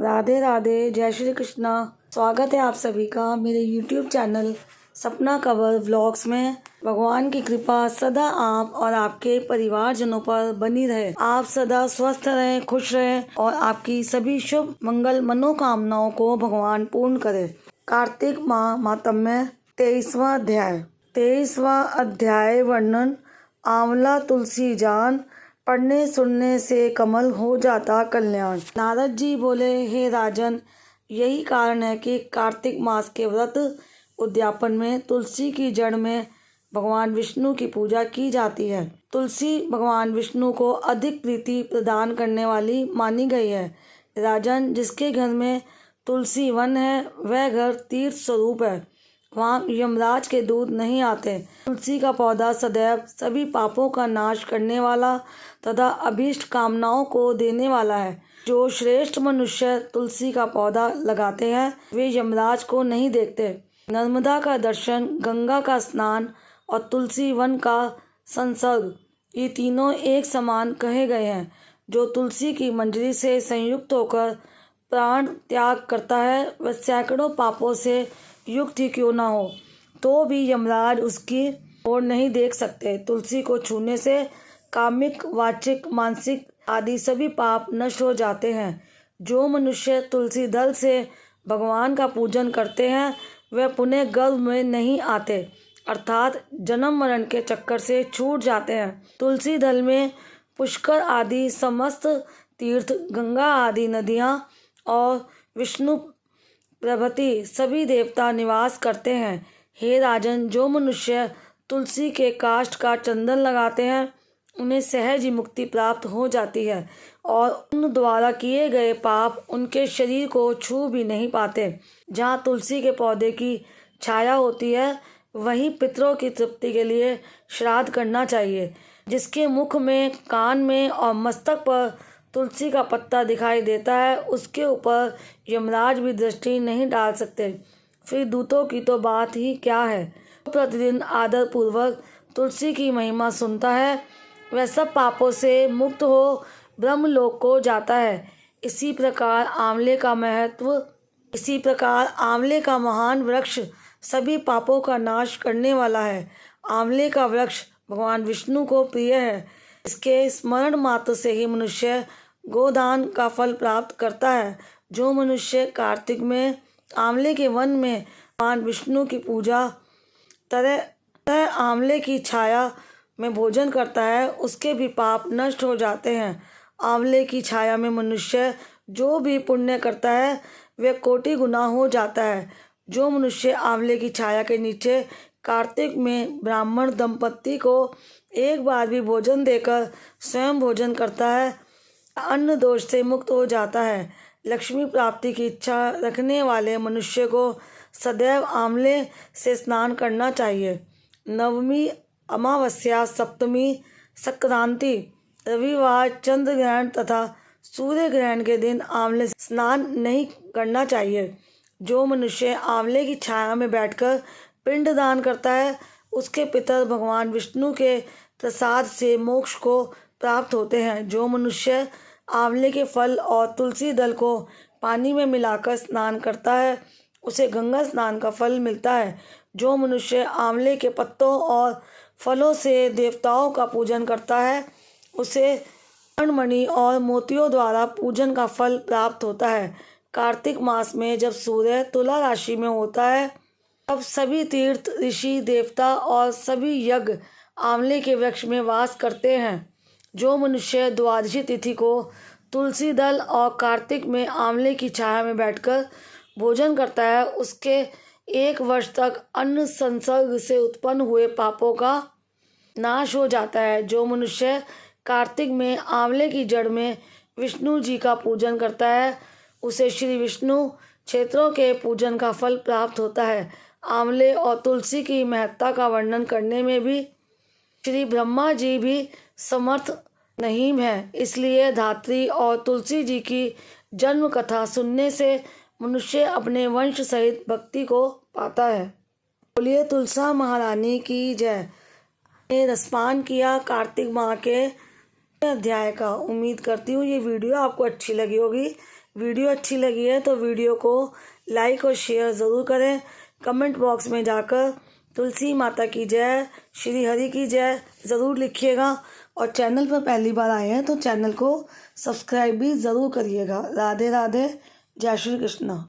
राधे राधे, जय श्री कृष्णा। स्वागत है आप सभी का मेरे YouTube चैनल सपना कंवर व्लॉग्स में। भगवान की कृपा सदा आप और आपके परिवारजनों पर बनी रहे। आप सदा स्वस्थ रहें, खुश रहें और आपकी सभी शुभ मंगल मनोकामनाओं को भगवान पूर्ण करे। कार्तिक माह मातम्य 23वां अध्याय वर्णन। आंवला तुलसी जान, पढ़ने सुनने से कमल हो जाता कल्याण। नारद जी बोले, हे राजन, यही कारण है कि कार्तिक मास के व्रत उद्यापन में तुलसी की जड़ में भगवान विष्णु की पूजा की जाती है। तुलसी भगवान विष्णु को अधिक प्रीति प्रदान करने वाली मानी गई है। राजन, जिसके घर में तुलसी वन है वह घर तीर्थ स्वरूप है, वहाँ यमराज के दूत नहीं आते। तुलसी का पौधा सदैव सभी पापों का नाश करने वाला तथा अभीष्ट कामनाओं को देने वाला है। जो श्रेष्ठ मनुष्य तुलसी का पौधा लगाते हैं वे यमराज को नहीं देखते। नर्मदा का दर्शन, गंगा का स्नान और तुलसी वन का संसर्ग, ये तीनों एक समान कहे गए हैं। जो तुलसी की मंजरी से संयुक्त होकर प्राण त्याग करता है वह सैकड़ों पापों से युक्त ही क्यों न हो तो भी यमराज उसकी ओर नहीं देख सकते। तुलसी को छूने से कामिक, वाचिक, मानसिक आदि सभी पाप नष्ट हो जाते हैं। जो मनुष्य तुलसी दल से भगवान का पूजन करते हैं वह पुनः गर्भ में नहीं आते, अर्थात जन्म मरण के चक्कर से छूट जाते हैं। तुलसी दल में पुष्कर आदि समस्त तीर्थ, गंगा आदि नदियाँ और विष्णु प्रभृति सभी देवता निवास करते हैं। हे राजन, जो मनुष्य तुलसी के काष्ठ का चंदन लगाते हैं उन्हें सहज ही मुक्ति प्राप्त हो जाती है और उन द्वारा किए गए पाप उनके शरीर को छू भी नहीं पाते। जहाँ तुलसी के पौधे की छाया होती है वहीं पितरों की तृप्ति के लिए श्राद्ध करना चाहिए। जिसके मुख में, कान में और मस्तक पर तुलसी का पत्ता दिखाई देता है उसके ऊपर यमराज भी दृष्टि नहीं डाल सकते। फिर दूतों की तो बात ही क्या है। प्रतिदिन आदर पूर्वक तुलसी की महिमा सुनता है वह सब पापों से मुक्त हो ब्रह्मलोक को जाता है। इसी प्रकार आंवले का महान वृक्ष सभी पापों का नाश करने वाला है। आंवले का वृक्ष भगवान विष्णु को प्रिय है। इसके स्मरण मात्र से ही मनुष्य गोदान का फल प्राप्त करता है। जो मनुष्य कार्तिक में आंवले के वन में भगवान विष्णु की पूजा तरह आंवले की छाया में भोजन करता है उसके भी पाप नष्ट हो जाते हैं। आंवले की छाया में मनुष्य जो भी पुण्य करता है वह कोटि गुना हो जाता है। जो मनुष्य आंवले की छाया के नीचे कार्तिक में ब्राह्मण दंपत्ति को एक बार भी भोजन देकर स्वयं भोजन करता है अन्न दोष से मुक्त हो जाता है। लक्ष्मी प्राप्ति की इच्छा रखने वाले मनुष्य को सदैव आंवले से स्नान करना चाहिए। नवमी, अमावस्या, सप्तमी, संक्रांति, रविवार, चंद्र ग्रहण तथा सूर्य ग्रहण के दिन आंवले से स्नान नहीं करना चाहिए। जो मनुष्य आंवले की छाया में बैठकर पिंड दान करता है उसके पितर भगवान विष्णु के प्रसाद से मोक्ष को प्राप्त होते हैं। जो मनुष्य आंवले के फल और तुलसी दल को पानी में मिलाकर स्नान करता है उसे गंगा स्नान का फल मिलता है। जो मनुष्य आंवले के पत्तों और फलों से देवताओं का पूजन करता है उसे मणि और मोतियों द्वारा पूजन का फल प्राप्त होता है। कार्तिक मास में जब सूर्य तुला राशि में होता है तब सभी तीर्थ, ऋषि, देवता और सभी यज्ञ आंवले के वृक्ष में वास करते हैं। जो मनुष्य द्वादशी तिथि को तुलसी दल और कार्तिक में आंवले की छाया में बैठकर भोजन करता है उसके 1 वर्ष तक अन्न संसर्ग से उत्पन्न हुए पापों का नाश हो जाता है। जो मनुष्य कार्तिक में आंवले की जड़ में विष्णु जी का पूजन करता है उसे श्री विष्णु क्षेत्रों के पूजन का फल प्राप्त होता है। आंवले और तुलसी की महत्ता का वर्णन करने में भी श्री ब्रह्मा जी भी समर्थ नहीं है। इसलिए धात्री और तुलसी जी की जन्म कथा सुनने से मनुष्य अपने वंश सहित भक्ति को पाता है। बोलिए तुलसा महारानी की जय। ने रसपान किया कार्तिक माह के अध्याय का। उम्मीद करती हूँ ये वीडियो आपको अच्छी लगी होगी। वीडियो अच्छी लगी है तो वीडियो को लाइक और शेयर ज़रूर करें। कमेंट बॉक्स में जाकर तुलसी माता की जय, श्री हरि की जय ज़रूर लिखिएगा। और चैनल पर पहली बार आए हैं तो चैनल को सब्सक्राइब भी ज़रूर करिएगा। राधे राधे, जय श्री कृष्ण।